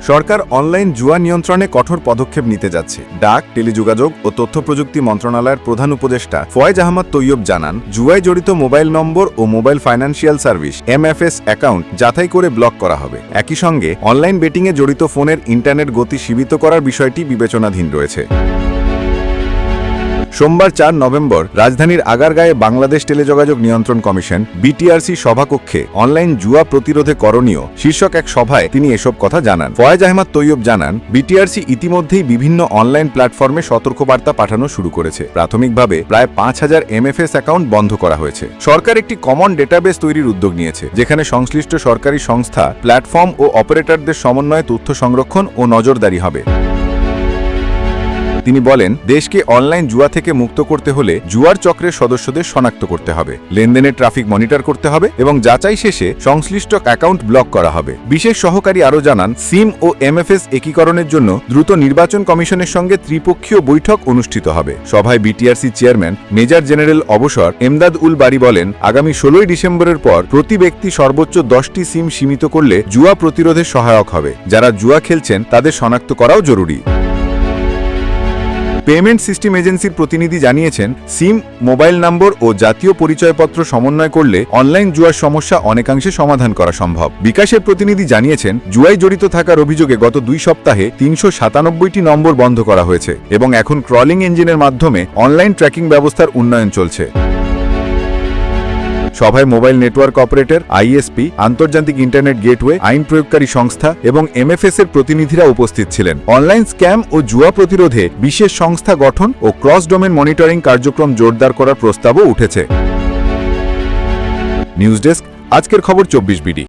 সরকার online জুয়া নিয়ন্ত্রণে কঠোর পদক্ষেপ নিতে যাচ্ছে। ডাক, টেলিযোগাযোগ ও তথ্য প্রযুক্তি মন্ত্রণালয়ের প্রধান উপদেষ্টা ফয়েজ আহমদ তৈয়ব জানান, জুয়ায় জড়িত মোবাইল নম্বর ও mobile financial service (MFS) account যাচাই করে ব্লক করা হবে। একই সঙ্গে অনলাইন বেটিংয়ে জড়িত ফোনের ইন্টারনেট গতি সীমিত করার বিষয়টি বিবেচনাধীন রয়েছে। সোমবার ৪ নভেম্বর রাজধানীর আগারগাঁয়ে বাংলাদেশ টেলিযোগাযোগ নিয়ন্ত্রণ কমিশন (BTRC) সভাকক্ষে অনলাইন জুয়া প্রতিরোধে করণীয় শীর্ষক এক সভায় তিনি এসব কথা জানান। ফয়েজ আহমদ তৈয়ব জানান, BTRC ইতিমধ্যেই বিভিন্ন অনলাইন প্ল্যাটফর্মে সতর্কবার্তা পাঠানো শুরু করেছে। প্রাথমিকভাবে প্রায় ৫,০০০ MFS অ্যাকাউন্ট বন্ধ করা হয়েছে। সরকার একটি কমন ডেটাবেস তৈরির উদ্যোগ নিয়েছে, যেখানে সংশ্লিষ্ট সরকারি সংস্থা, প্ল্যাটফর্ম ও অপারেটরদের সমন্বয়ে তথ্য সংরক্ষণ ও নজরদারি হবে। তিনি বলেন, দেশকে অনলাইন জুয়া থেকে মুক্ত করতে হলে জুয়ার চক্রের সদস্যদের শনাক্ত করতে হবে, লেনদেনের ট্রাফিক মনিটর করতে হবে এবং যাচাই শেষে সংশ্লিষ্ট অ্যাকাউন্ট ব্লক করা হবে। বিশেষ সহকারী আরও জানান, সিম ও MFS একীকরণের জন্য দ্রুত নির্বাচন কমিশনের সঙ্গে ত্রিপক্ষীয় বৈঠক অনুষ্ঠিত হবে। সভায় BTRC চেয়ারম্যান মেজর জেনারেল অবসর এমদাদ উল বারী বলেন, আগামী ১৬ ডিসেম্বরের পর প্রতি ব্যক্তি সর্বোচ্চ ১০টি সিম সীমিত করলে জুয়া প্রতিরোধে সহায়ক হবে। যারা জুয়া খেলছেন তাদের শনাক্ত করাও জরুরি। পেমেন্ট সিস্টেম এজেন্সির প্রতিনিধি জানিয়েছেন, সিম, মোবাইল নম্বর ও জাতীয় পরিচয়পত্র সমন্বয় করলে অনলাইন জুয়ার সমস্যা অনেকাংশে সমাধান করা সম্ভব। বিকাশের প্রতিনিধি জানিয়েছেন, জুয়ায় জড়িত থাকার অভিযোগে গত ২ সপ্তাহে ৩৯৭টি নম্বর বন্ধ করা হয়েছে এবং এখন ক্রলিং ইঞ্জিনের মাধ্যমে অনলাইন ট্র্যাকিং ব্যবস্থার উন্নয়ন চলছে। সভায় মোবাইল নেটওয়ার্ক অপারেটর, ISP, আন্তর্জাতিক ইন্টারনেট গেটওয়ে, আইন প্রয়োগকারী সংস্থা এবং MFS এর প্রতিনিধিরা উপস্থিত ছিলেন। অনলাইন স্ক্যাম ও জুয়া প্রতিরোধে বিশেষ সংস্থা গঠন ও ক্রস ডোমেন মনিটরিং কার্যক্রম জোরদার করার প্রস্তাবও উঠেছে। নিউজ ডেস্ক, আজকের খবর ২৪ BD।